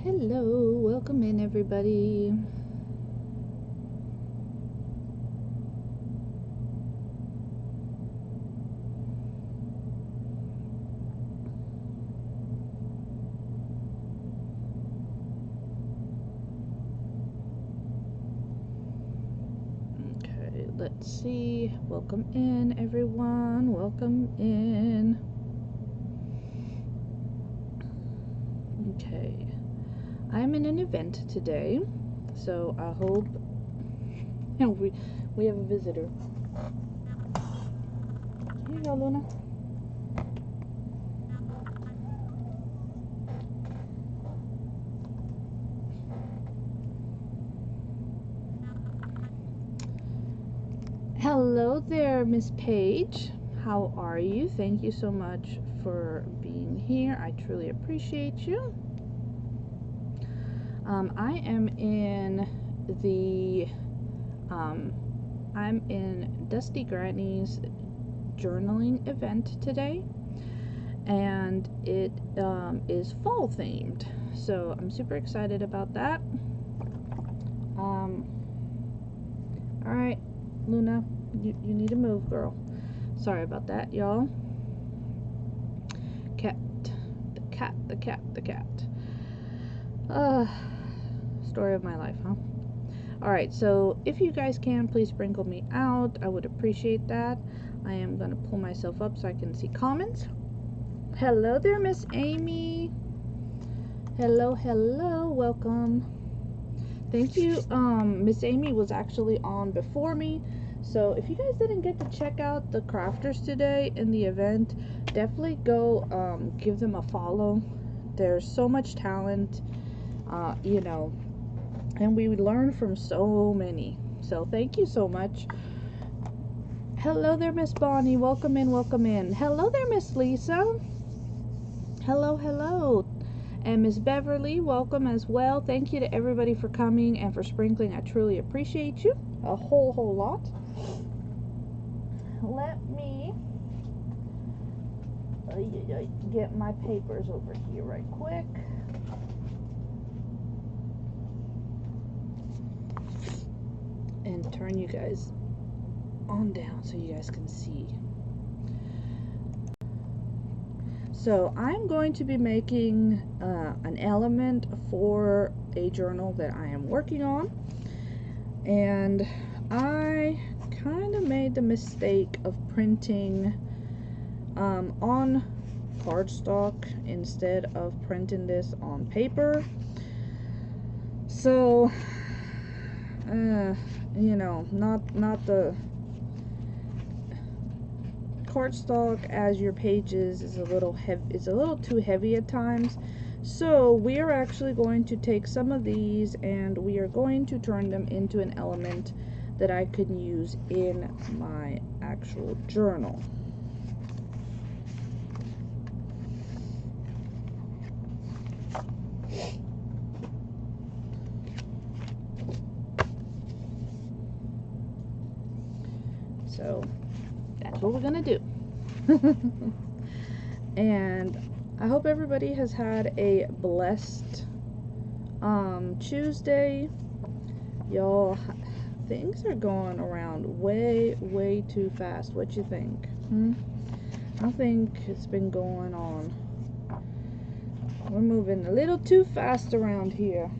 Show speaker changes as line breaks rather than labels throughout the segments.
Hello, welcome in everybody. Okay, let's see. Welcome in everyone, welcome in. Okay, I'm in an event today, so I hope we have a visitor. Here you go, Luna. Hello there, Miss Paige. How are you? Thank you so much for being here. I truly appreciate you. I am in the I'm in Dusty Granny's journaling event today, and it is fall themed, so I'm super excited about that. All right, Luna, you need to move, girl. Sorry about that, y'all. The cat. Story of my life, huh? Alright, so if you guys can, please sprinkle me out. I would appreciate that. I am going to pull myself up so I can see comments. Hello there, Miss Amy. Hello, welcome. Thank you. Miss Amy was actually on before me. So if you guys didn't get to check out the crafters today in the event, definitely go give them a follow. There's so much talent, you know, and we learn from so many. So thank you so much. Hello there, Miss Bonnie. Welcome in. Hello there, Miss Lisa. Hello. And Miss Beverly, welcome as well. Thank you to everybody for coming and for sprinkling. I truly appreciate you a whole lot. Let me get my papers over here right quick. And turn you guys on down so you guys can see. So I'm going to be making an element for a journal that I am working on, and I kind of made the mistake of printing on cardstock instead of printing this on paper. So you know, not the cardstock as your pages is a little heavy. It's a little too heavy at times. So we are actually going to take some of these and we are going to turn them into an element that I can use in my actual journal. So that's what we're gonna do. And I hope everybody has had a blessed Tuesday. Y'all, things are going around way too fast. What you think? I think it's been going on. We're moving a little too fast around here.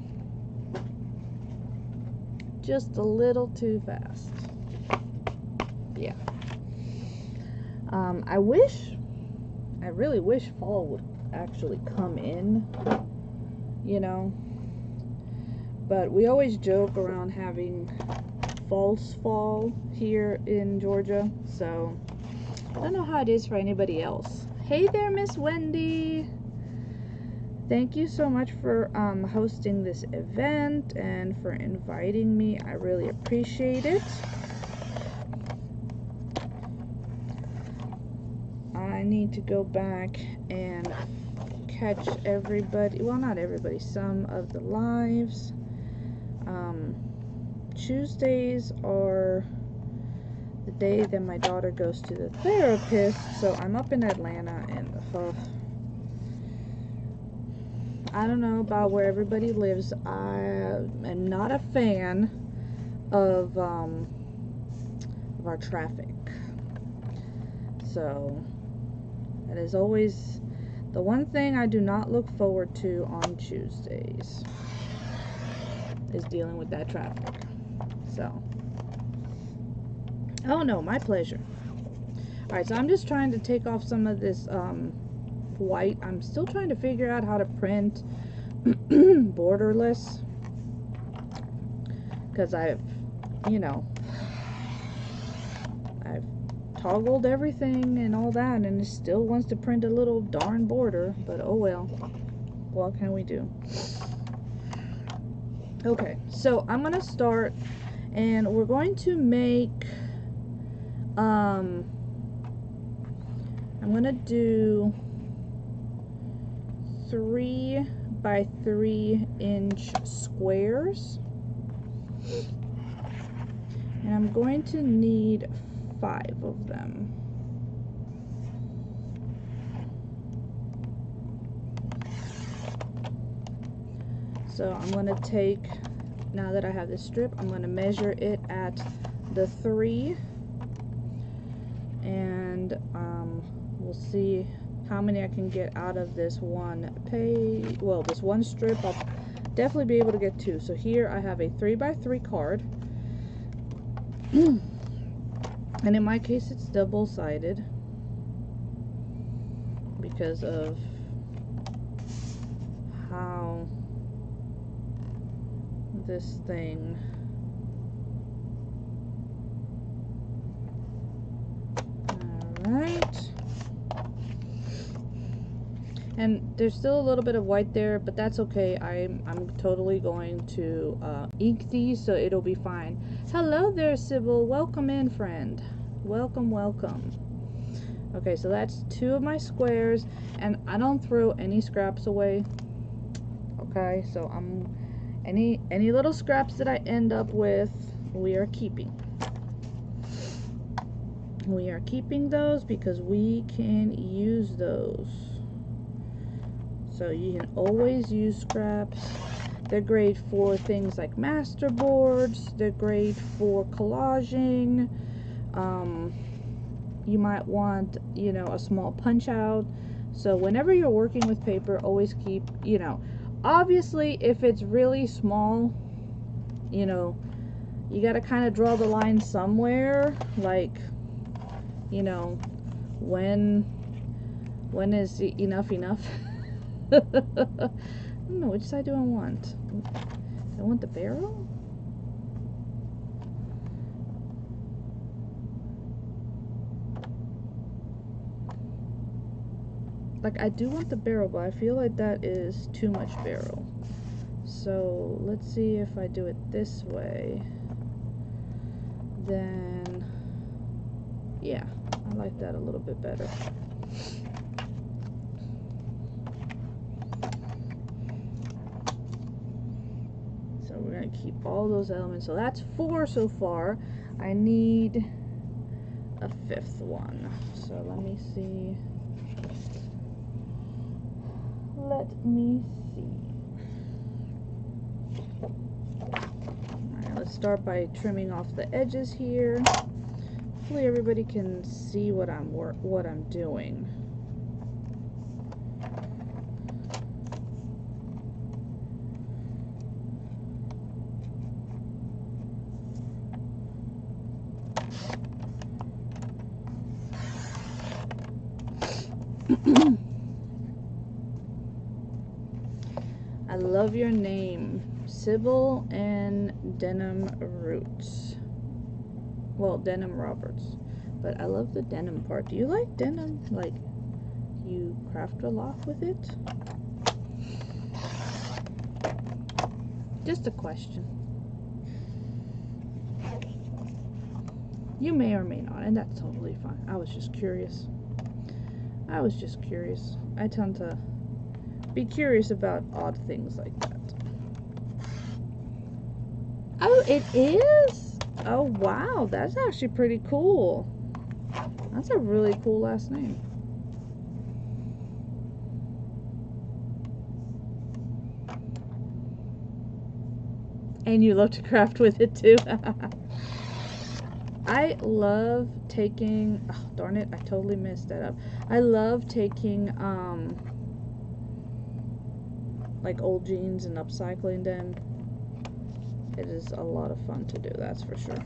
Just a little too fast. Yeah. I really wish fall would actually come in, you know, but we always joke around having false fall here in Georgia, so I don't know how it is for anybody else. Hey there, Miss Wendy. Thank you so much for hosting this event and for inviting me. I really appreciate it. I need to go back and catch everybody, well, not everybody, some of the lives. Tuesdays are the day that my daughter goes to the therapist, so I'm up in Atlanta, and I don't know about where everybody lives. I am not a fan of our traffic. So that is always the one thing I do not look forward to on Tuesdays, is dealing with that traffic. So, oh no, my pleasure. Alright, so I'm just trying to take off some of this white. I'm still trying to figure out how to print borderless, because I've toggled everything and all that, and it still wants to print a little darn border, but oh well, what can we do? Okay, so I'm gonna start, and we're going to make I'm gonna do 3 by 3 inch squares, and I'm going to need 5 of them. So I'm going to take, now that I have this strip, I'm going to measure it at the 3, and we'll see how many I can get out of this one page. Well, this one strip, I'll definitely be able to get 2. So here I have a 3 by 3 card. And in my case, it's double-sided because of how this thing alright. And there's still a little bit of white there, but that's okay. I'm totally going to ink these, so it'll be fine. Hello there, Sybil. Welcome in, friend. Welcome, welcome. Okay, so that's 2 of my squares, and I don't throw any scraps away. Okay, so any little scraps that I end up with, we are keeping. We are keeping those because we can use those. So you can always use scraps. They're great for things like masterboards. They're great for collaging. You might want, a small punch out. So whenever you're working with paper, always keep, obviously if it's really small, you gotta kind of draw the line somewhere, like, when is enough? I don't know, which side do I want? Do I want the barrel? Like, I do want the barrel, but I feel like that is too much barrel. So, let's see if I do it this way. Then, yeah, I like that a little bit better. So we're going to keep all those elements. So that's 4 so far. I need a 5th one. So let me see. Alright, let's start by trimming off the edges here. Hopefully everybody can see what I'm doing. I love your name, Sybil and Denim Roots. Well, Denim Roberts, but I love the denim part. Do you like denim? Like, you craft a lot with it? Just a question. You may or may not, and that's totally fine. I was just curious. I tend to be curious about odd things like that. Oh, it is? Oh, wow. That's actually pretty cool. That's a really cool last name. And you love to craft with it too. I love taking, oh, darn it, I totally messed that up. I love taking like old jeans and upcycling them. It is a lot of fun to do, that's for sure.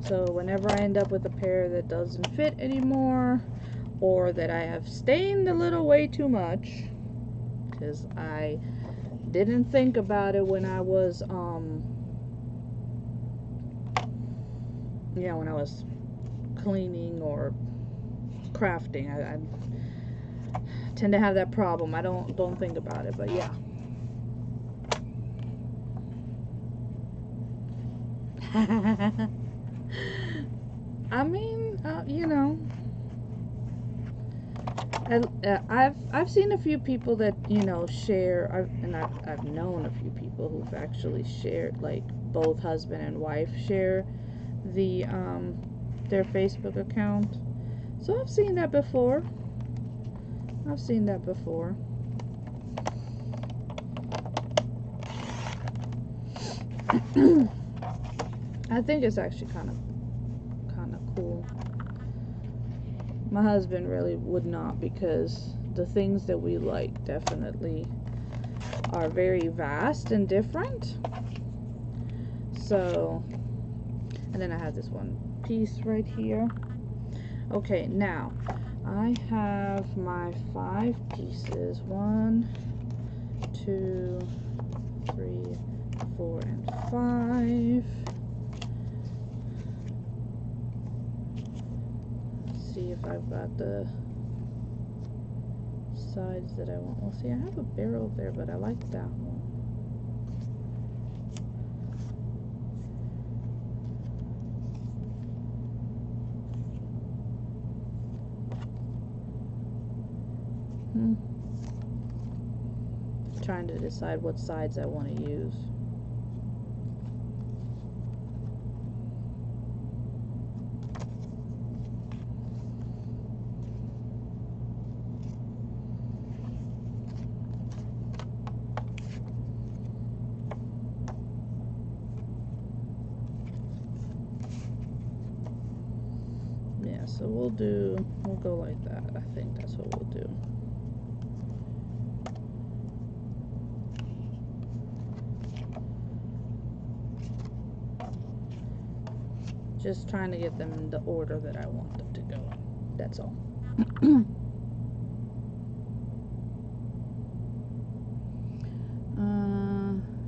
So whenever I end up with a pair that doesn't fit anymore, or that I have stained a little way too much, because I didn't think about it when I was when I was cleaning or crafting. I tend to have that problem. I don't think about it, but yeah. I mean, you know, I've seen a few people that, you know, share, I've known a few people who've actually shared, like, both husband and wife share the their Facebook account. So I've seen that before. I've seen that before. I think it's actually kind of cool. My husband really would not, because the things that we like definitely are very vast and different. So, and then I have this one piece right here. Okay, now I have my 5 pieces. 1, 2, 3, 4, and 5. See if I've got the sides that I want. Well, see, I have a barrel there, but I like that one. Trying to decide what sides I want to use. Yeah, so we'll go like that. I think that's what we'll do. Just trying to get them in the order that I want them to go. That's all.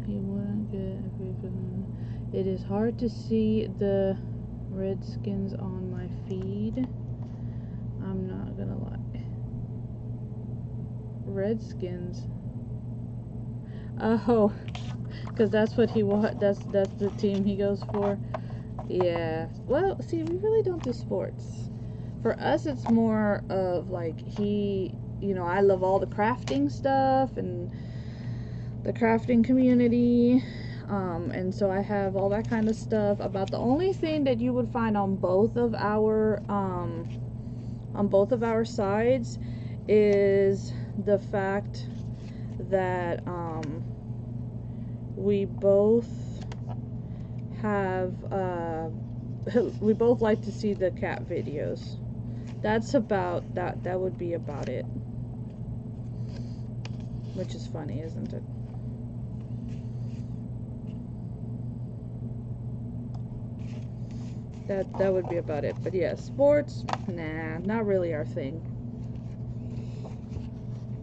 He wouldn't get everything. It is hard to see the redskins on my feed. I'm not gonna lie. Redskins. Oh, because that's what he that's the team he goes for. Yeah. Well, see, we really don't do sports. For us, it's more of like you know, I love all the crafting stuff and the crafting community. And so I have all that kind of stuff. About the only thing that you would find on both of our sides is the fact that we both have we both like to see the cat videos. That's about that would be about it. Which is funny, isn't it? That would be about it. But yeah, sports, nah, not really our thing.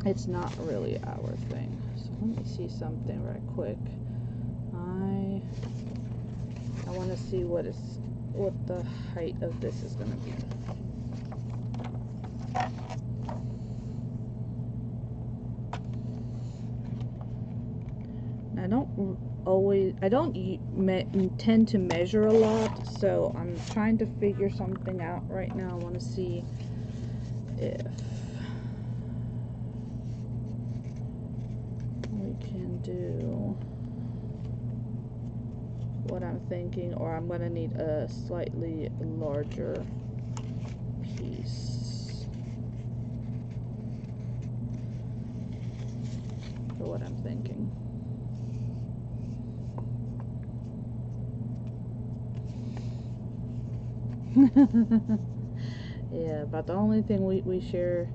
It's not really our thing. So let me see something right quick. I want to see what the height of this is going to be. I don't tend to measure a lot, so I'm trying to figure something out right now. I want to see if we can do what I'm thinking, or I'm going to need a slightly larger piece. what I'm thinking. Yeah, but the only thing we share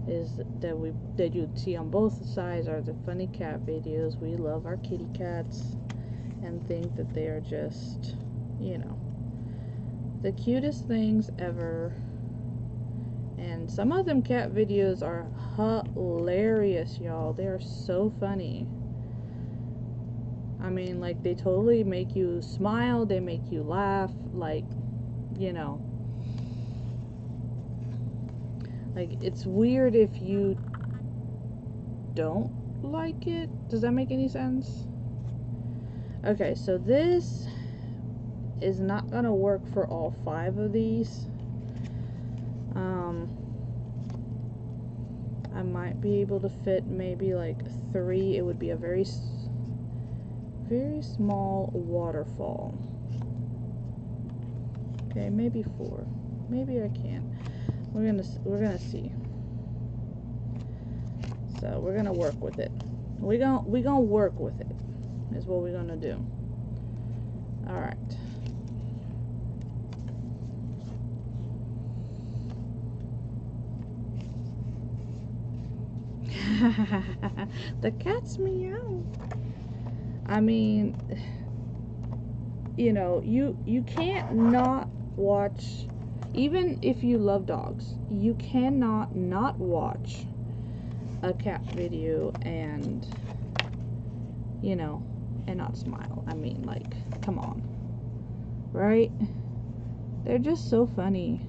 is that you'd see on both sides are the funny cat videos. We love our kitty cats and think that they are just, you know, the cutest things ever. And some of them cat videos are hilarious, y'all. They are so funny. I mean, like, they totally make you smile, they make you laugh, like, you know. Like, it's weird if you don't like it. Does that make any sense? Okay, so this is not gonna work for all 5 of these. I might be able to fit maybe like 3. It would be a very small waterfall. Okay, maybe 4. Maybe I can. We're gonna see. So we're gonna work with it. We gonna work with it. Is what we're gonna do. All right. The cat's meow. I mean, you know, you can't not watch, even if you love dogs, you cannot not watch a cat video and, you know, and not smile. I mean, like, come on, right? They're just so funny.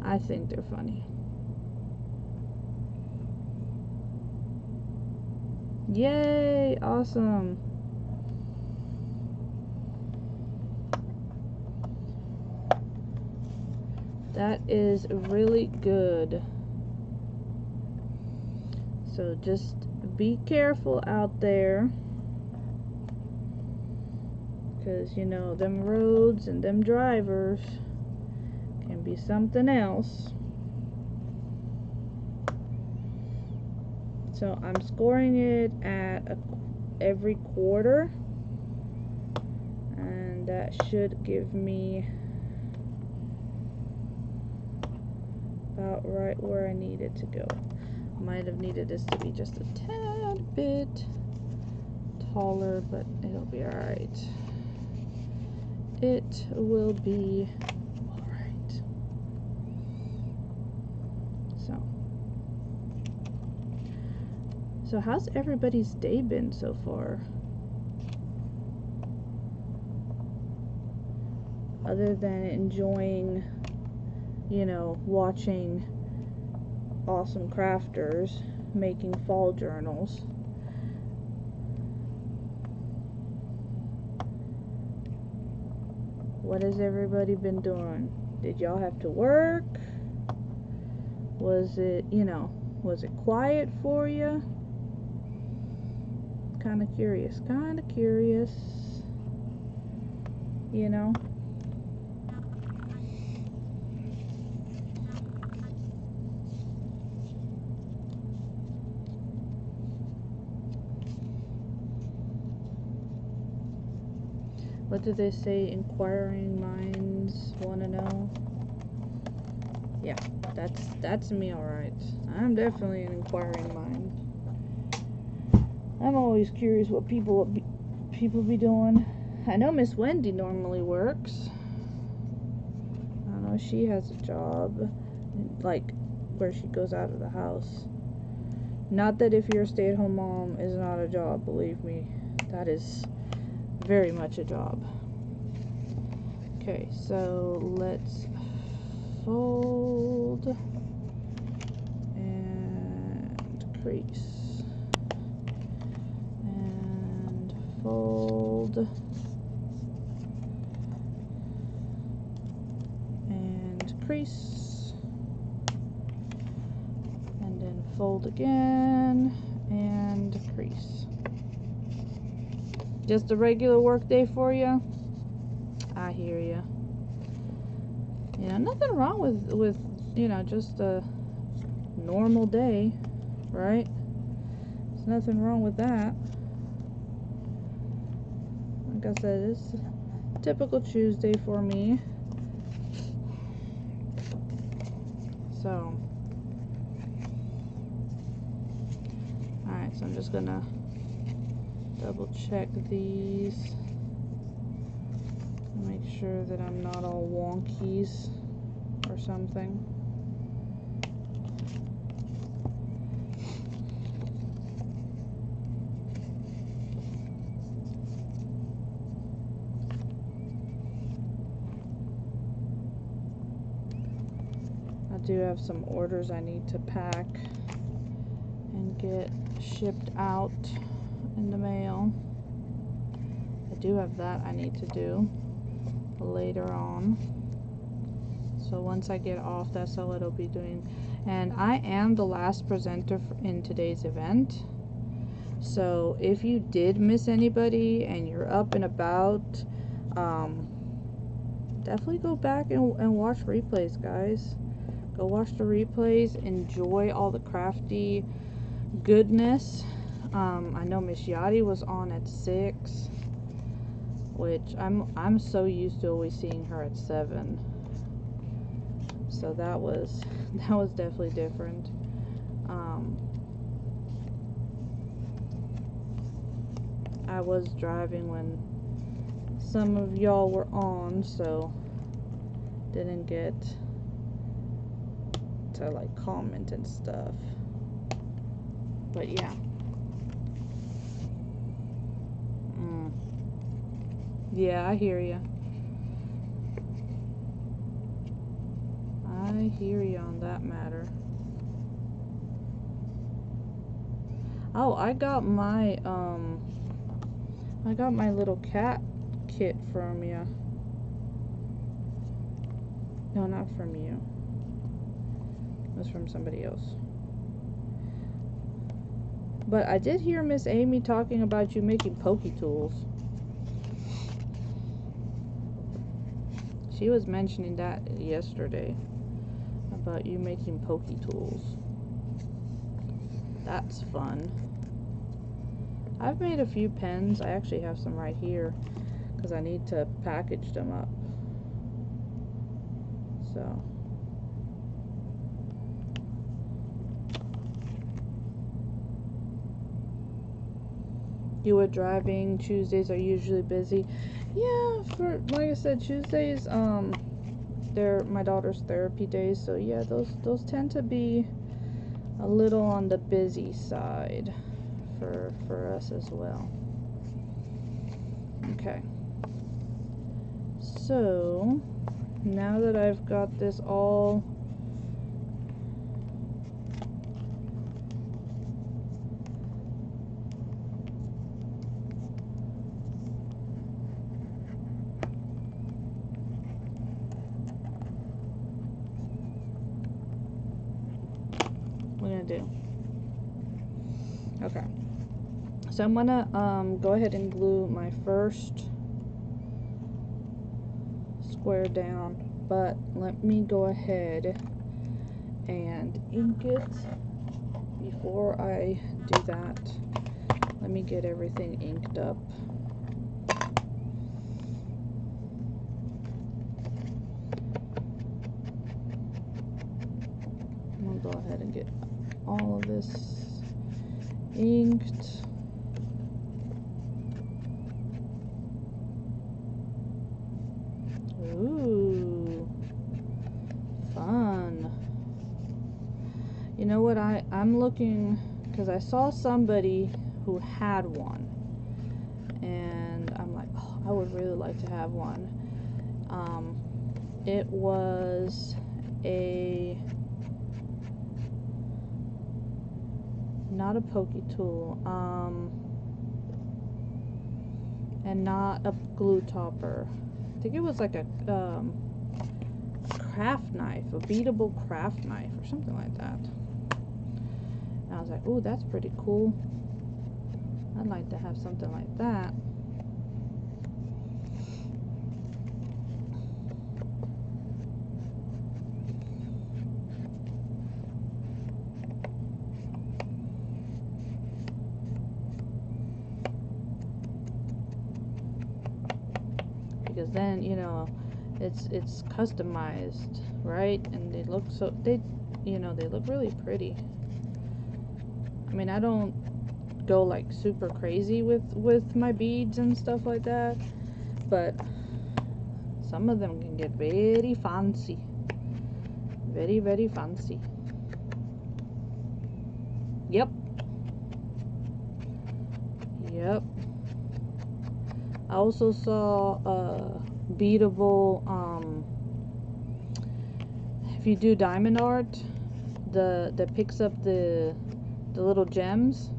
I think they're funny. Yay, awesome. That is really good. So just be careful out there, because you know them roads and them drivers can be something else. So I'm scoring it at every quarter, and that should give me about right where I need it to go. Might have needed this to be just a tad bit taller, but it'll be alright. It will be alright. So how's everybody's day been so far? Other than enjoying, you know, watching awesome crafters making fall journals. What has everybody been doing? Did y'all have to work? Was it, you know, was it quiet for you? Kind of curious, you know. What do they say? Inquiring minds want to know. Yeah, that's me, all right. I'm definitely an inquiring mind. I'm always curious what people be doing. I know Miss Wendy normally works. I know she has a job, like, where she goes out of the house. Not that if you're a stay-at-home mom is not a job, believe me. That is very much a job. Okay, so let's fold and crease. Fold and crease, and then fold again and crease. Just a regular work day for you? I hear you. You know, nothing wrong with you know, just a normal day. right? There's nothing wrong with that. Like I said, it's a typical Tuesday for me. So, alright, so I'm just gonna double check these. Make sure that I'm not all wonkies or something. I do have some orders I need to pack and get shipped out in the mail. I do have that I need to do later on. So once I get off, that's all it'll be doing. And I am the last presenter in today's event. So if you did miss anybody and you're up and about, definitely go back and watch replays, guys. Go watch the replays. Enjoy all the crafty goodness. I know Miss Yachty was on at 6, which I'm so used to always seeing her at 7. So that was definitely different. I was driving when some of y'all were on, so didn't get to like comment and stuff. But yeah. Yeah, I hear you. I hear you on that matter. Oh, I got my little cat kit from you. No, not from you. It was from somebody else. But I did hear Miss Amy talking about you making pokey tools. She was mentioning that yesterday about you making pokey tools. That's fun. I've made a few pens. I actually have some right here because I need to package them up. So you were driving. Tuesdays are usually busy. Yeah, for like I said, Tuesdays they're my daughter's therapy days, so yeah, those tend to be a little on the busy side for us as well. Okay. So now that I've got this all do. Okay, so I'm gonna go ahead and glue my first square down, but let me go ahead and ink it. Before I do that, let me get everything inked up. I'm gonna go ahead and get all of this inked. Ooh, fun. You know what, I'm looking, because I saw somebody who had one, and I'm like, oh, I would really like to have one. It was not a pokey tool, and not a glue topper. I think it was like a craft knife, a beatable craft knife or something like that. And I was like, oh, that's pretty cool. I'd like to have something like that. because then, you know, it's customized, right? And they look so, you know, they look really pretty. I mean, I don't go like super crazy with my beads and stuff like that, but some of them can get very fancy, very, very fancy. Yep. I also saw beadable, if you do diamond art, that picks up the little gems.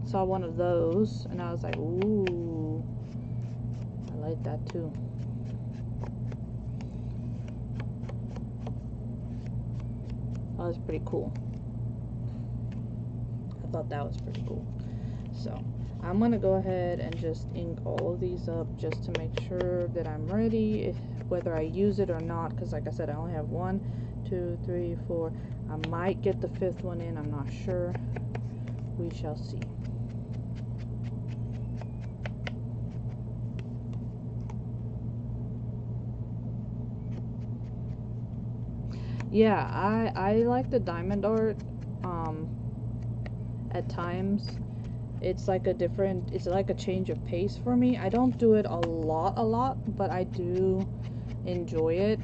Saw one of those and I was like, ooh, I like that too. That was pretty cool. I thought that was pretty cool. So I'm gonna go ahead and just ink all of these up just to make sure that I'm ready, whether I use it or not, because like I said, I only have 1, 2, 3, 4. I might get the 5th one in, I'm not sure. We shall see. Yeah, I like the diamond art. At times it's like it's like a change of pace for me. I don't do it a lot, but I do enjoy it.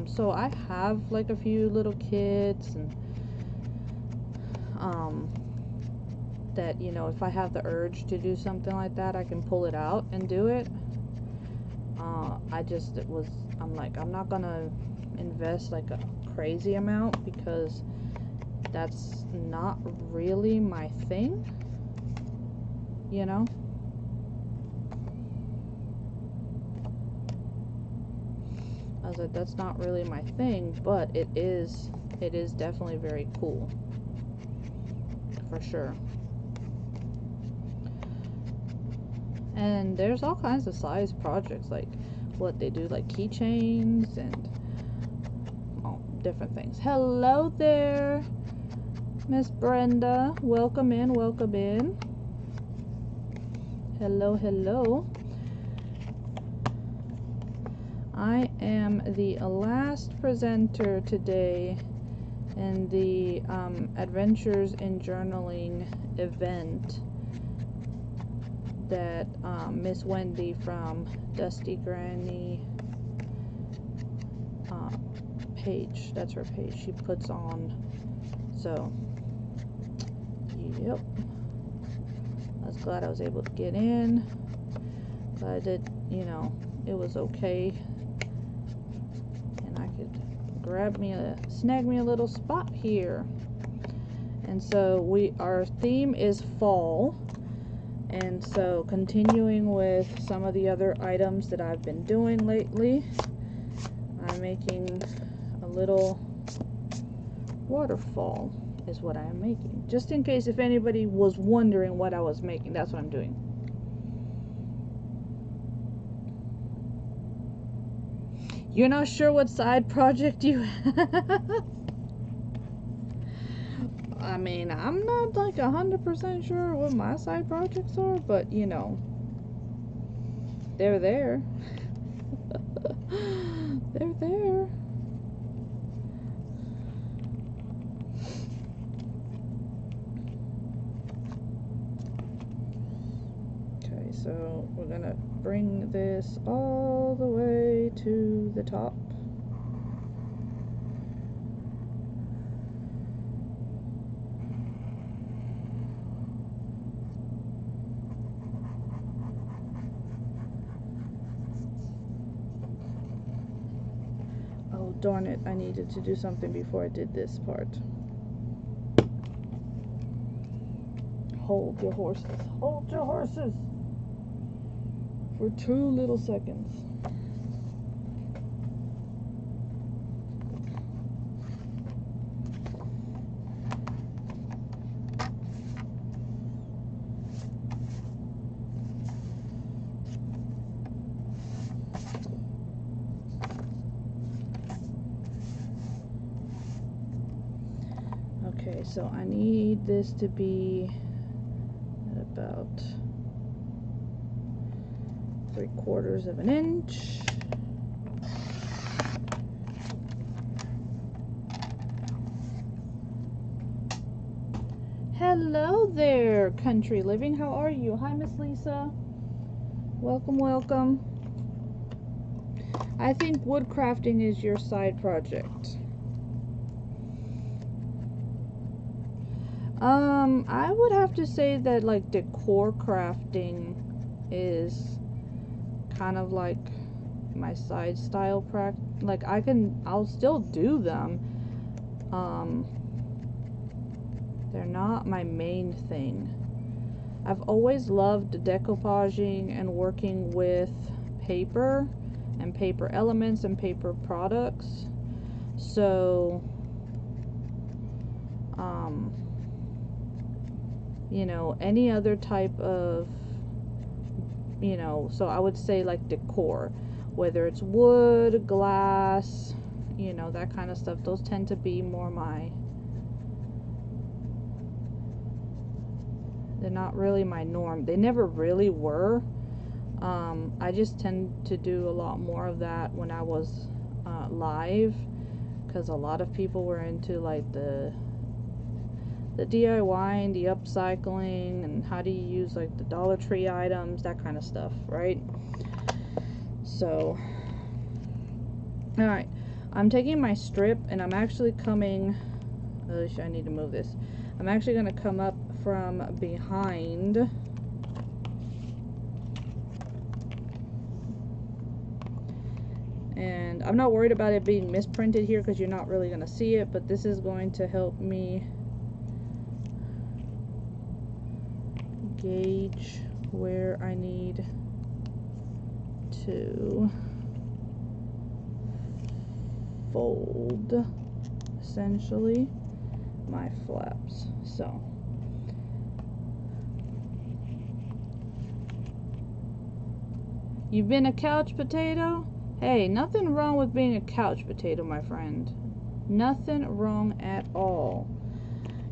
So I have like a few little kits and that, you know, if I have the urge to do something like that, I can pull it out and do it. I'm like, I'm not gonna invest like a crazy amount because that's not really my thing, you know. I was like, that's not really my thing, but it is definitely very cool, for sure. And there's all kinds of size projects, like what they do, like keychains and different things. Hello there, Miss Brenda. Welcome in, welcome in. Hello, hello. I am the last presenter today in the Adventures in Journaling event that Miss Wendy from Dusty Granny page, that's her page, she puts on. So yep, I was glad I was able to get in. Glad that, you know, it was okay and I could snag me a little spot here. And so our theme is fall, and so continuing with some of the other items that I've been doing lately, I'm making a little waterfall is what I am making. Just in case if anybody was wondering what I was making, that's what I'm doing. You're not sure what side project you have? I mean, I'm not like 100% sure what my side projects are, but you know, they're there. They're there. Okay, so we're gonna bring this all the way to the top. Oh, darn it, I needed to do something before I did this part. Hold your horses. Hold your horses! For 2 little seconds. Okay, so I need this to be at about 3/4 of an inch. Hello there, country living. How are you? Hi, Miss Lisa. Welcome, welcome. I think woodcrafting is your side project. I would have to say that like decor crafting is kind of like my side style like I'll still do them. They're not my main thing. I've always loved decoupaging and working with paper and paper elements and paper products. So, you know, any other type of, you know, so I would say like decor, whether it's wood, glass, you know, that kind of stuff. Those tend to be more they're not really my norm. They never really were. I just tend to do a lot more of that when I was live, because a lot of people were into like the DIY and the upcycling and how do you use like the Dollar Tree items, that kind of stuff, right? So, alright, I'm taking my strip and I'm actually coming, I need to move this. I'm actually going to come up from behind. And I'm not worried about it being misprinted here because you're not really going to see it, but this is going to help me gauge where I need to fold essentially my flaps. So you've been a couch potato? Hey, nothing wrong with being a couch potato, my friend. Nothing wrong at all.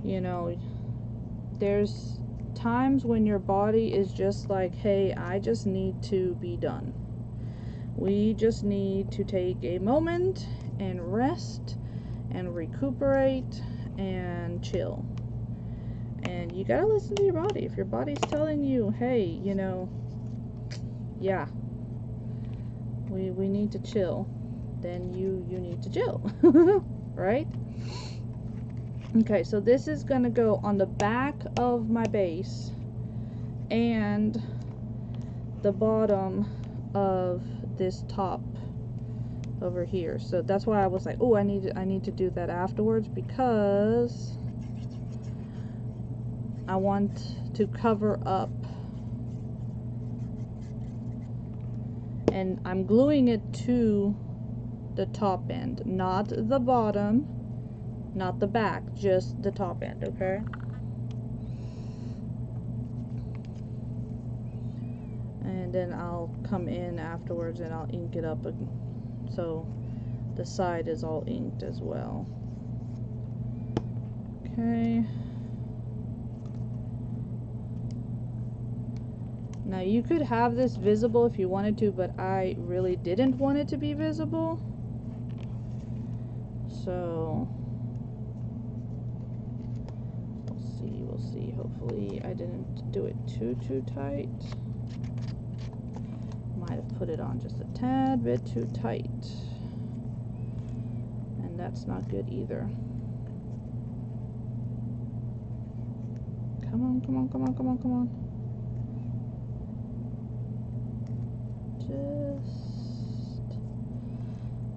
You know, there's times when your body is just like, hey, I just need to be done. We just need to take a moment and rest and recuperate and chill. And you gotta listen to your body. If your body's telling you, hey, you know, yeah, we need to chill, then you need to chill. Right? Okay, so this is gonna go on the back of my base and the bottom of this top over here. So that's why I was like, oh, I need to do that afterwards, because I want to cover up, and I'm gluing it to the top end, not the bottom, not the back, just the top end, okay? And then I'll come in afterwards and I'll ink it up so the side is all inked as well. Okay. Now you could have this visible if you wanted to, but I really didn't want it to be visible. So we'll see. Hopefully I didn't do it too tight. Might have put it on just a tad bit too tight. And that's not good either. Come on, come on, come on, come on, come on.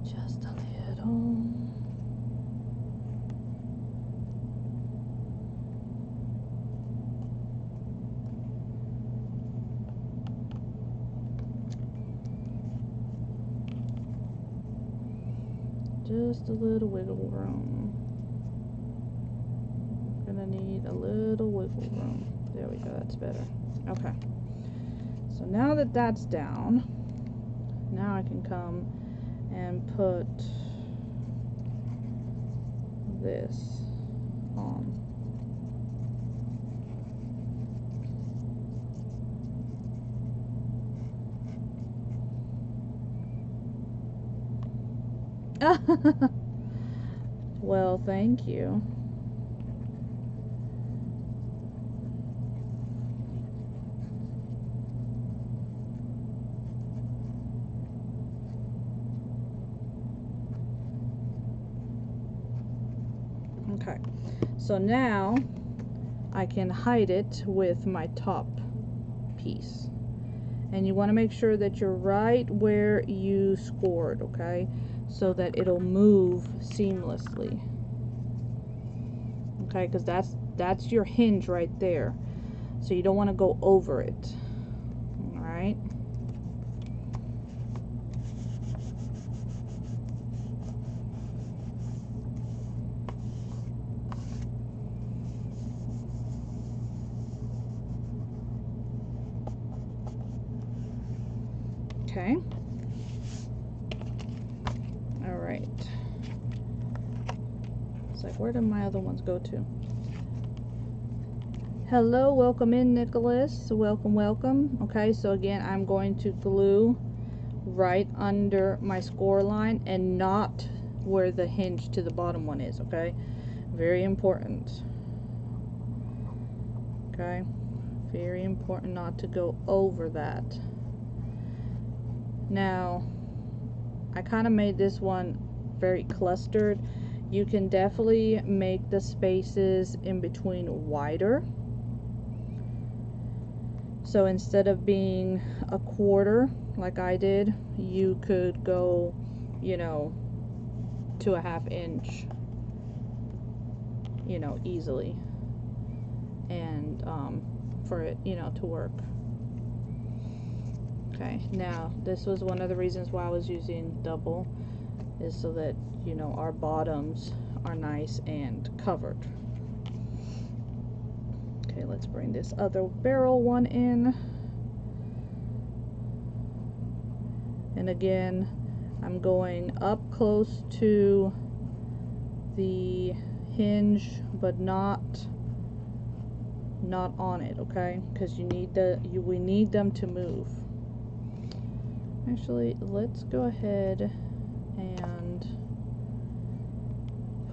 Just a little. Just a little wiggle room. Gonna need a little wiggle room. There we go, that's better. Okay. So now that that's down, now I can come and put this on. Well, thank you. Okay, so now I can hide it with my top piece. And you want to make sure that you're right where you scored, okay? So that it'll move seamlessly. Okay, because that's your hinge right there. So you don't want to go over it. All right? Okay. All right. It's like, where did my other ones go to? Hello, welcome in, Nicholas. Welcome, welcome. Okay, so again, I'm going to glue right under my score line and not where the hinge to the bottom one is, okay? Very important. Okay, very important not to go over that. Now, I kind of made this one very clustered. You can definitely make the spaces in between wider. So instead of being a quarter like I did, you could go, you know, to a 1/2 inch, you know, easily, and for it, you know, to work. Okay, now this was one of the reasons why I was using double, is so that, you know, our bottoms are nice and covered. Okay, let's bring this other barrel one in. And again, I'm going up close to the hinge, but not on it, okay? Because we need them to move. Actually, let's go ahead and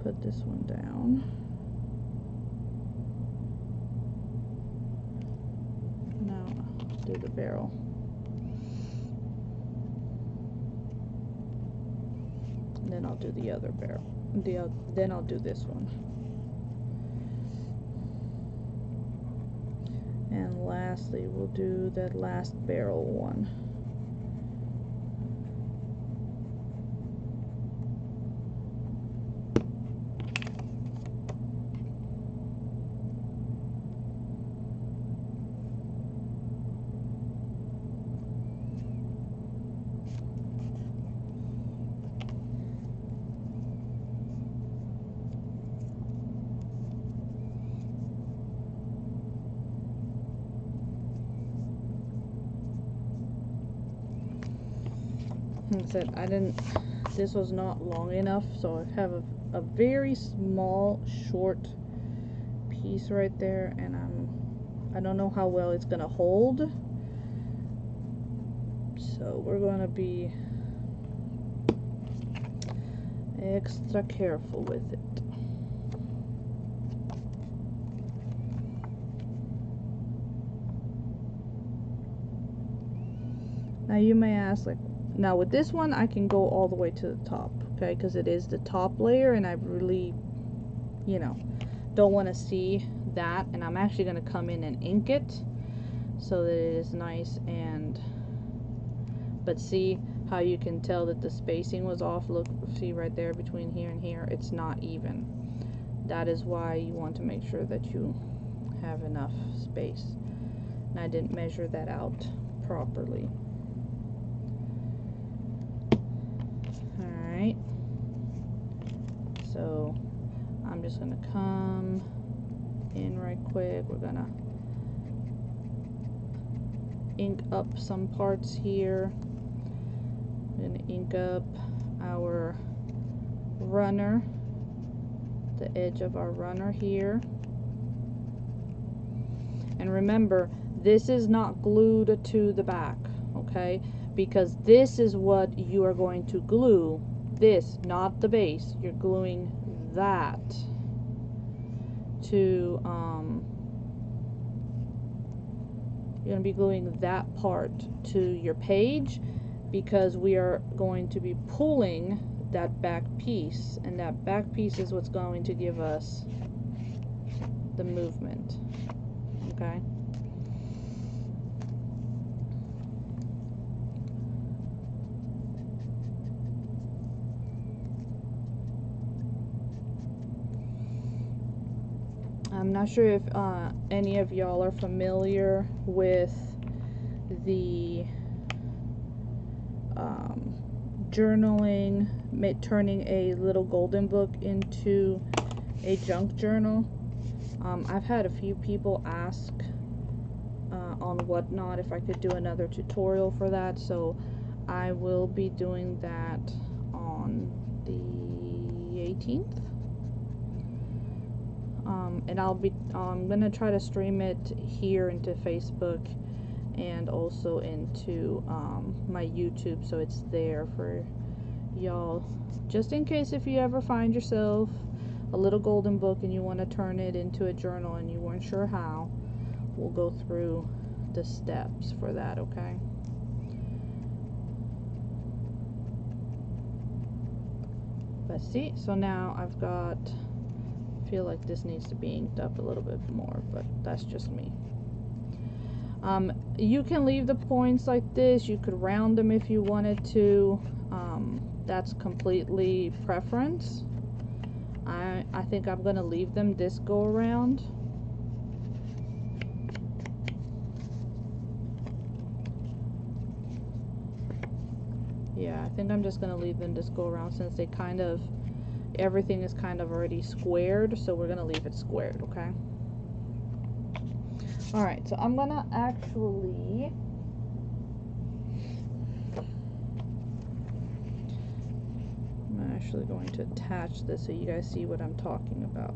put this one down. Now do the barrel. And then I'll do the other barrel. Then I'll do this one. And lastly, we'll do that last barrel one. Like I said, this was not long enough, so I have a very small, short piece right there, and I don't know how well it's gonna hold, so we're gonna be extra careful with it. Now you may ask, like, now with this one I can go all the way to the top, okay, because it is the top layer, and I really, you know, don't want to see that, and I'm actually going to come in and ink it so that it is nice. And but see how you can tell that the spacing was off? Look, see right there between here and here, it's not even. That is why you want to make sure that you have enough space, and I didn't measure that out properly. Alright, so I'm just gonna come in right quick. We're gonna ink up some parts here. We're gonna ink up our runner, the edge of our runner here. And remember, this is not glued to the back, okay? Because this is what you are going to glue. This, not the base. You're gluing that to, you're going to be gluing that part to your page, because we are going to be pulling that back piece, and that back piece is what's going to give us the movement. Okay. I'm not sure if any of y'all are familiar with the journaling, turning a little golden book into a junk journal. I've had a few people ask on Whatnot if I could do another tutorial for that, so I will be doing that on the 18th. And I'm gonna try to stream it here into Facebook and also into my YouTube, so it's there for y'all, just in case if you ever find yourself a little golden book and you want to turn it into a journal and you weren't sure how. We'll go through the steps for that, okay? But see, so now I've got, I feel like this needs to be inked up a little bit more, but that's just me. You can leave the points like this. You could round them if you wanted to. That's completely preference. I think I'm gonna leave them this go around. Yeah, I think I'm just gonna leave them this go around since they kind of, everything is kind of already squared, so we're gonna leave it squared, okay? Alright, so I'm gonna actually going to attach this so you guys see what I'm talking about.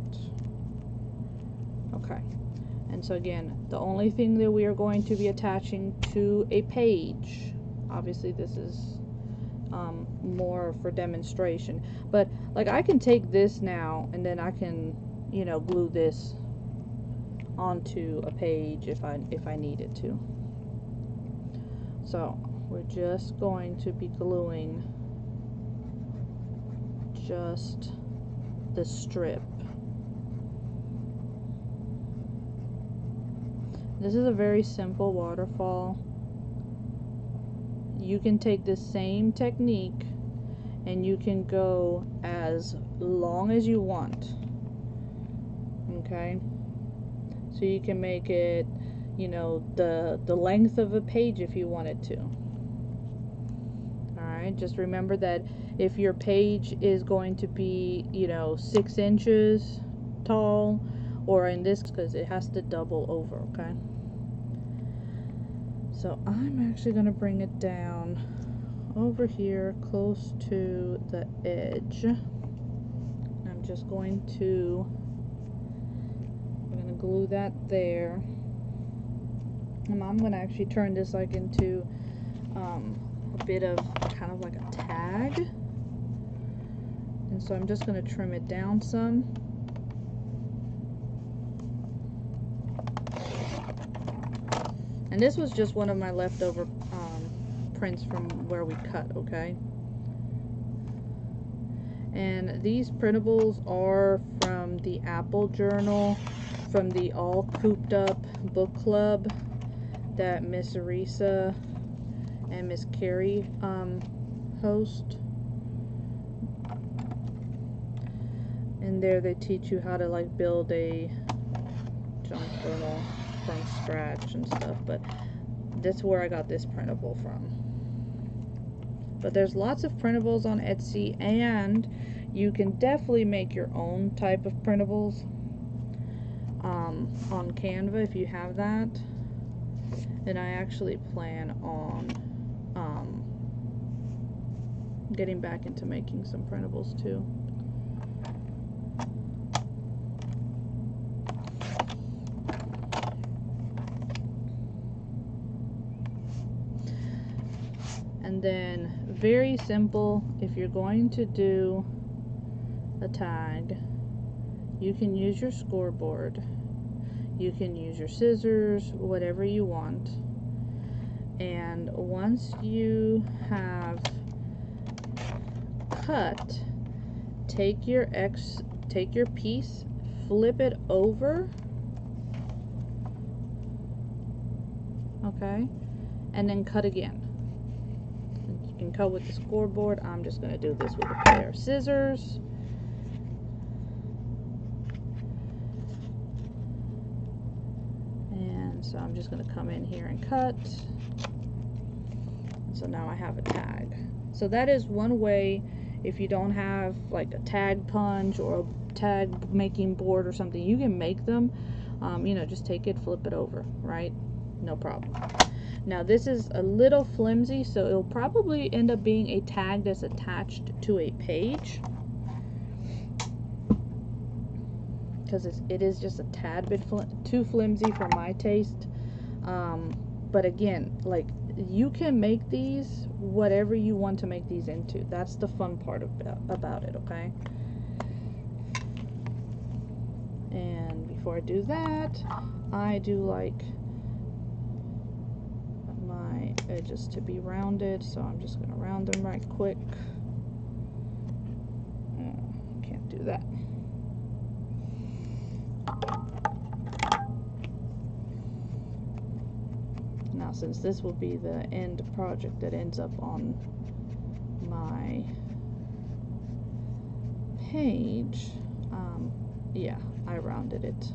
Okay, and so again, the only thing that we are going to be attaching to a page, obviously this is more for demonstration, but like I can take this now and then I can, you know, glue this onto a page if I needed to. So we're just going to be gluing just the strip. This is a very simple waterfall. You can take the same technique and you can go as long as you want. Okay? So you can make it, you know, the length of a page if you wanted to. Alright, just remember that if your page is going to be, you know, 6 inches tall, or in this, because it has to double over, okay? So I'm actually going to bring it down over here close to the edge. I'm just going to, I'm going to glue that there. And I'm going to actually turn this like into a bit of kind of like a tag. And so I'm just going to trim it down some. And this was just one of my leftover prints from where we cut, okay? And these printables are from the Apple Journal, from the All Cooped Up book club that Miss Arisa and Miss Carrie host. And there they teach you how to like build a junk journal from scratch and stuff, but that's where I got this printable from. But there's lots of printables on Etsy, and you can definitely make your own type of printables on Canva if you have that. And I actually plan on getting back into making some printables too. And then, very simple, if you're going to do a tag, you can use your scoreboard, you can use your scissors, whatever you want. And once you have cut, take your piece, flip it over, okay, and then cut again. You can cut with the scoreboard. I'm just going to do this with a pair of scissors. And so I'm just going to come in here and cut. So now I have a tag. So that is one way, if you don't have like a tag punch or a tag making board or something, you can make them. You know, just take it, flip it over, right? No problem. Now this is a little flimsy, so it'll probably end up being a tag that's attached to a page, because it is just a tad bit too flimsy for my taste. But again, like, you can make these whatever you want to make these into. That's the fun part about it, okay? And before I do that, I do like my edges to be rounded, so I'm just going to round them right quick. Can't do that. Now, since this will be the end project that ends up on my page, yeah, I rounded it.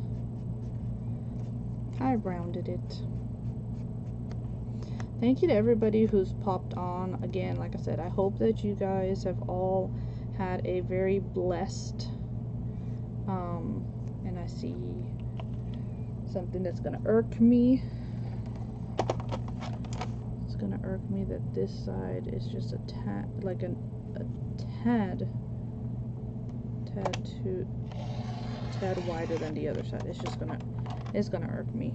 Thank you to everybody who's popped on. Again, like I said, I hope that you guys have all had a very blessed, and I see something that's gonna irk me. It's gonna irk me that this side is just a tad, like a tad wider than the other side. It's gonna irk me.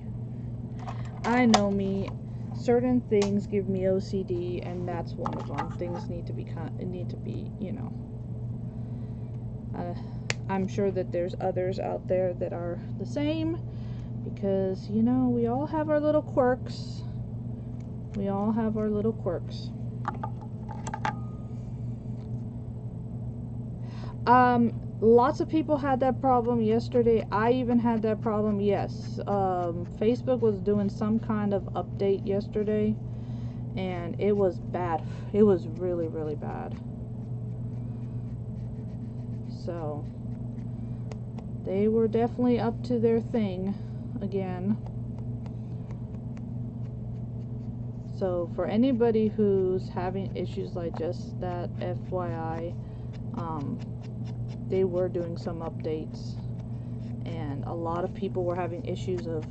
I know me. Certain things give me OCD, and that's one of them. Things need to be, you know. I'm sure that there's others out there that are the same, because, you know, we all have our little quirks. Lots of people had that problem yesterday. I even had that problem, yes. Facebook was doing some kind of update yesterday, and it was bad. It was really, really bad. So, they were definitely up to their thing again. So, for anybody who's having issues like just that, FYI, they were doing some updates, and a lot of people were having issues of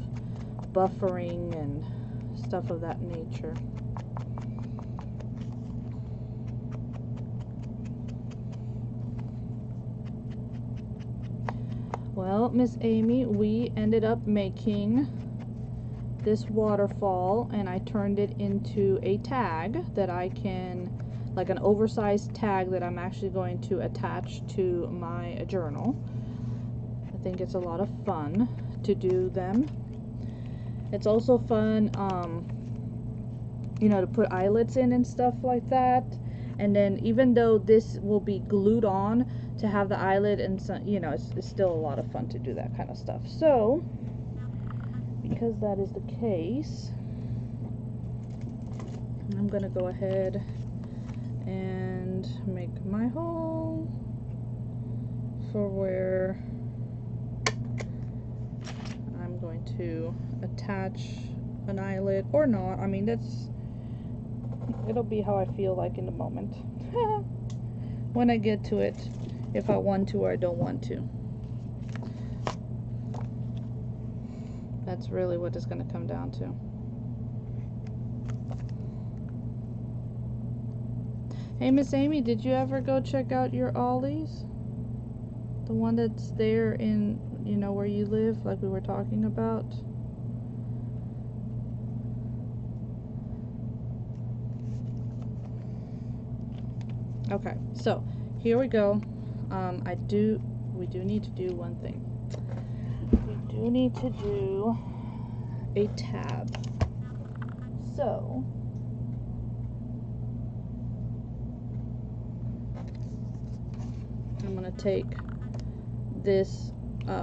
buffering and stuff of that nature. Well, Miss Amy, we ended up making this waterfall, and I turned it into a tag that I can, like an oversized tag that I'm actually going to attach to my journal. I think it's a lot of fun to do them. It's also fun, you know, to put eyelets in and stuff like that. And then, even though this will be glued on, to have the eyelet and some, you know, it's still a lot of fun to do that kind of stuff. So, because that is the case, I'm gonna go ahead and make my hole for where I'm going to attach an eyelet, or not. I mean, it'll be how I feel like in the moment. When I get to it, if I want to or I don't want to. That's really what it's going to come down to. Hey, Miss Amy, did you ever go check out your Ollie's? The one that's there in, you know, where you live, like we were talking about? Okay, so here we go. We do need to do one thing. We do need to do a tab. So, I'm going to take this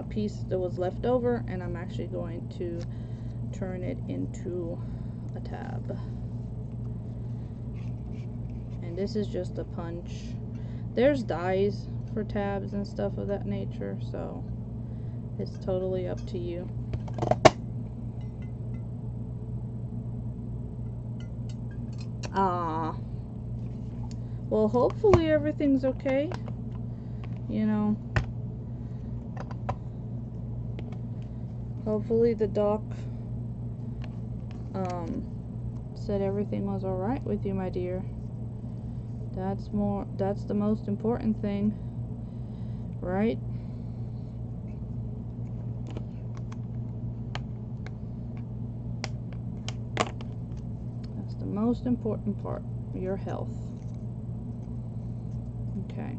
piece that was left over, and I'm actually going to turn it into a tab. And this is just a punch. There's dies for tabs and stuff of that nature, so it's totally up to you. Well, hopefully everything's okay, you know. Hopefully the doc said everything was alright with you, my dear. That's the most important thing, right? That's the most important part, your health. Okay.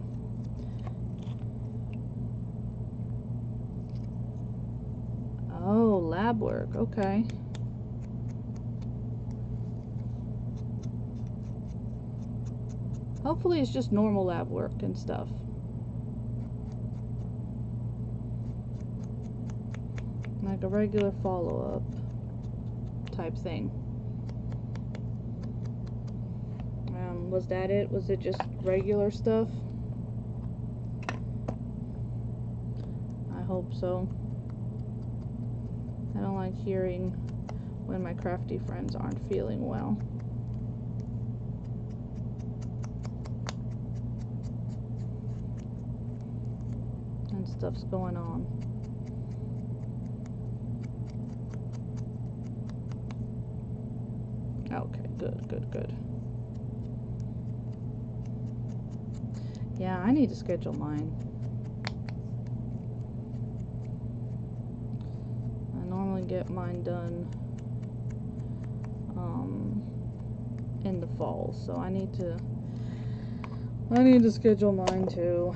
Oh, lab work, okay. Hopefully it's just normal lab work and stuff. Like a regular follow-up type thing. Was that it? Was it just regular stuff? I hope so. I don't like hearing when my crafty friends aren't feeling well. And stuff's going on. Okay, good. Yeah, I need to schedule mine. I normally get mine done in the fall, so I need to schedule mine too.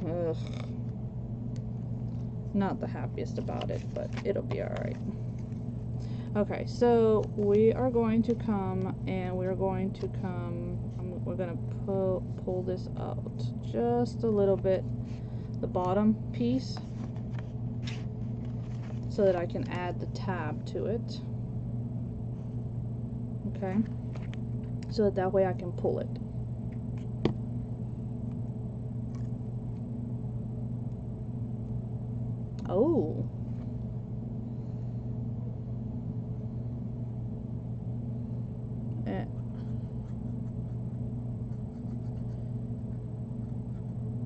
Ugh. Not the happiest about it, but it'll be alright. Okay, so we are going to come, and we're going to we're going to pull this out just a little bit, the bottom piece, so that I can add the tab to it. Okay, so that way I can pull it. Oh.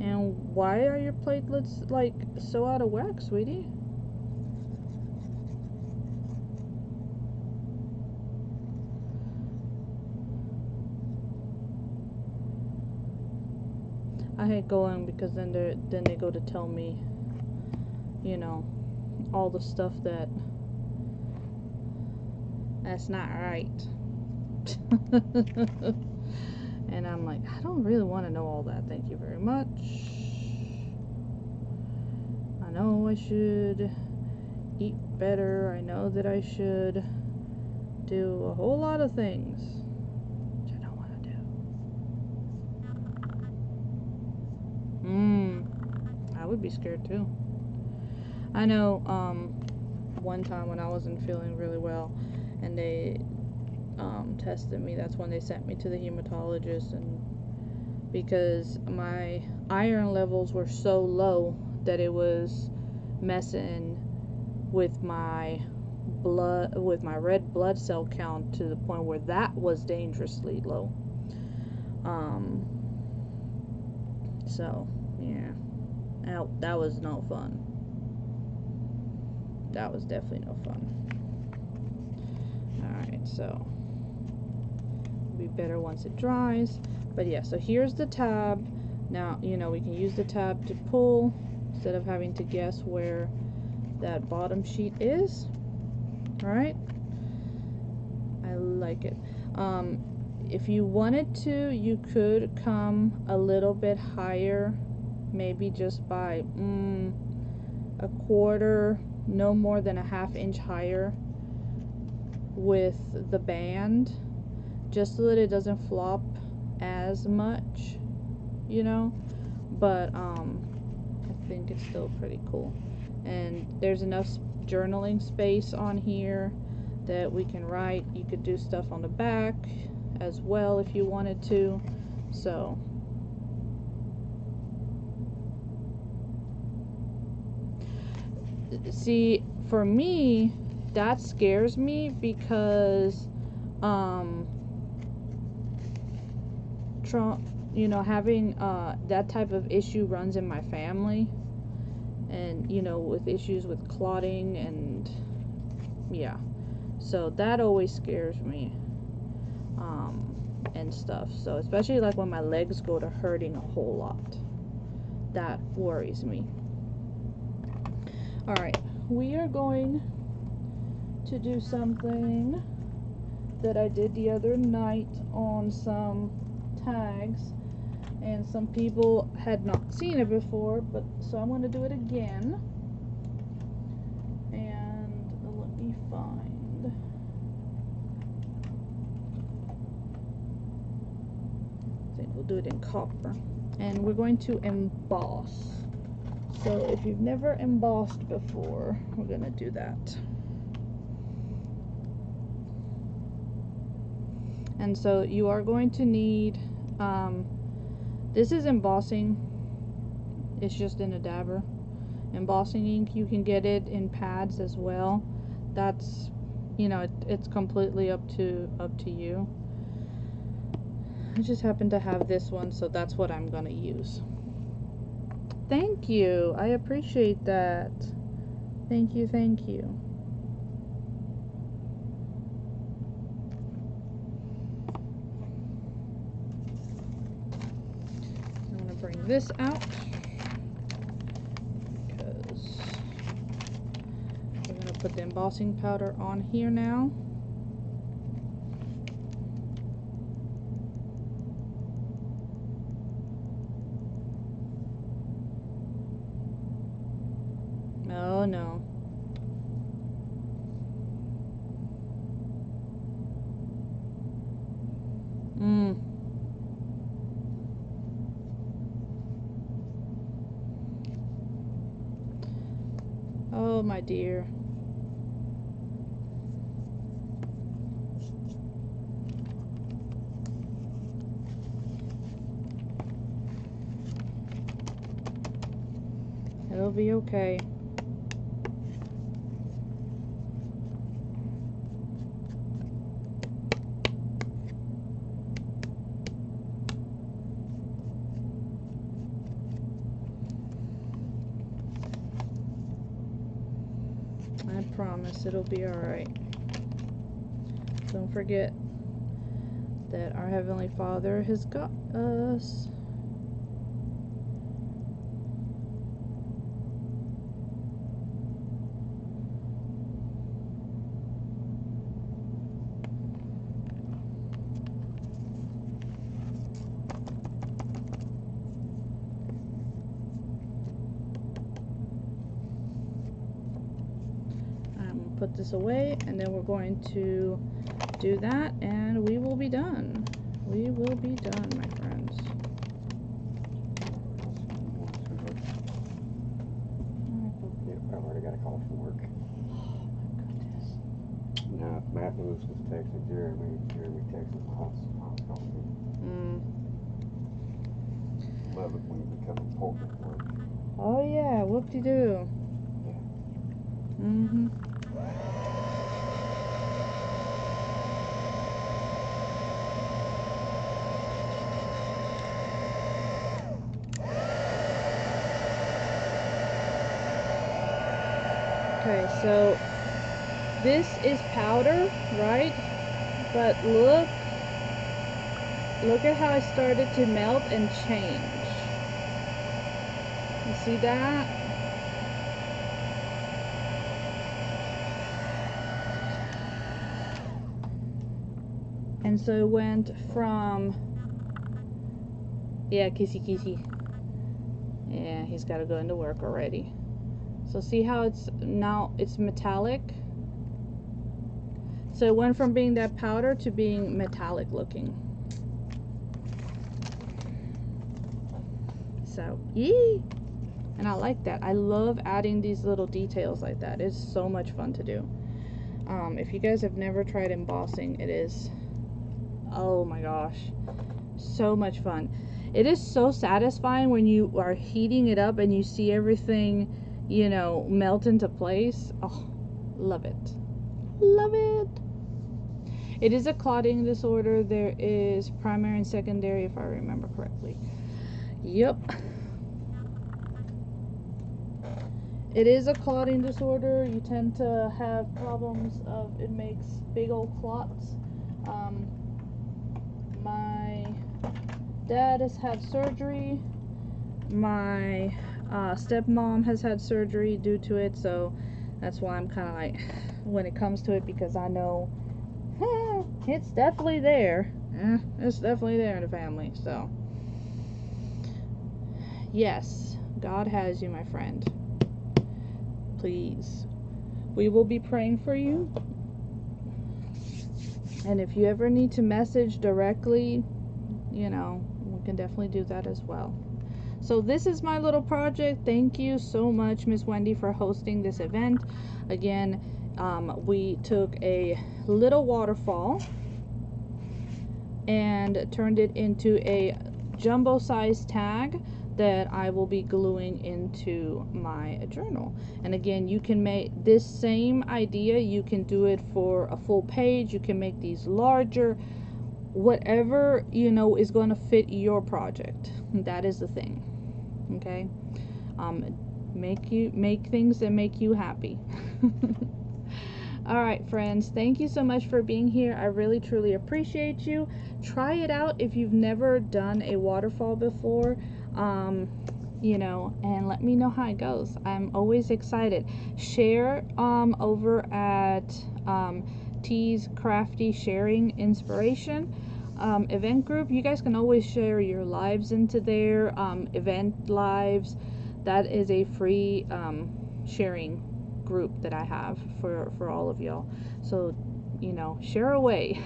And why are your platelets like so out of whack, sweetie? I hate going because then they go to tell me, you know, all the stuff that's not right. And I'm like, I don't really want to know all that. Thank you very much. I know I should eat better. I know that I should do a whole lot of things, which I don't want to do. I would be scared too. I know, one time when I wasn't feeling really well, and they tested me, that's when they sent me to the hematologist, and because my iron levels were so low that it was messing with my blood, with my red blood cell count, to the point where that was dangerously low. So yeah, that was no fun. That was definitely no fun. Alright, so be better once it dries. But yeah, so here's the tab. Now, you know, we can use the tab to pull instead of having to guess where that bottom sheet is. Alright, I like it. If you wanted to, you could come a little bit higher, maybe just by a quarter, no more than a ½ inch higher with the band, just so that it doesn't flop as much, you know. but I think it's still pretty cool. And there's enough journaling space on here that we can write. You could do stuff on the back as well if you wanted to. So see, for me, that scares me because you know, having that type of issue runs in my family, and you know, with issues with clotting, and yeah, so that always scares me and stuff. So especially like when my legs go to hurting a whole lot, that worries me. All right, we are going to do something that I did the other night on some tags, and some people had not seen it before, but so I'm going to do it again. And let me find, I think we'll do it in copper, and we're going to emboss. So if you've never embossed before, we're going to do that. And so you are going to need, this is embossing, it's just in a dabber. Embossing ink, you can get it in pads as well. That's, you know, it's completely up to you. I just happen to have this one, so that's what I'm gonna use. Thank you, I appreciate that. Thank you, thank you. I'm gonna bring this out because we're gonna put the embossing powder on here now. Oh no. Oh my dear. It'll be okay. I promise it'll be alright. Don't forget that our Heavenly Father has got us. Put this away, and then we're going to do that, and we will be done. We will be done, my friends.
I've already got a call from work.
Oh my goodness.
No, Matt Lewis was texting Jeremy. Jeremy texted Hoss calling me. Love it when you become important at work.
Oh yeah, whoop-de-doo.
Yeah.
Okay, so this is powder, right? But look at how it started to melt and change. You see that? And so it went from, yeah, kissy. Yeah, he's got to go into work already. So see how it's now, it's metallic. So it went from being that powder to being metallic looking. So, yee! And I like that. I love adding these little details like that. It's so much fun to do. If you guys have never tried embossing, it is, oh my gosh, so much fun. It is so satisfying when you are heating it up and you see everything, you know, melt into place. Oh, love it. Love it. It is a clotting disorder. There is primary and secondary, if I remember correctly. Yep. It is a clotting disorder. You tend to have problems of, it makes big old clots. My dad has had surgery. My stepmom has had surgery due to it, so that's why I'm kind of like, when it comes to it, because I know it's definitely there. It's definitely there in the family. So yes, God has you, my friend. Please, we will be praying for you. And if you ever need to message directly, you know, we can definitely do that as well. So this is my little project. Thank you so much, Miss Wendy, for hosting this event. Again, we took a little waterfall and turned it into a jumbo size tag that I will be gluing into my journal. And again, you can make this same idea, you can do it for a full page, you can make these larger, whatever, you know, is going to fit your project. That is the thing. Okay? Make things that make you happy. All right, friends, thank you so much for being here. I really truly appreciate you. Try it out if you've never done a waterfall before, you know, and let me know how it goes. I'm always excited. Share over at T's Crafty Sharing Inspiration event group. You guys can always share your lives into their event lives. That is a free sharing group that I have for all of y'all. So, you know, share away.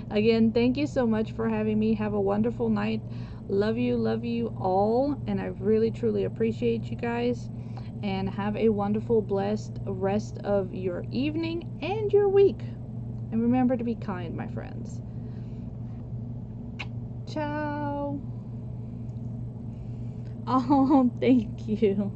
Again, thank you so much for having me. Have a wonderful night. Love you all, and I really truly appreciate you guys. And have a wonderful, blessed rest of your evening and your week. And remember to be kind, my friends. Ciao. Oh, thank you.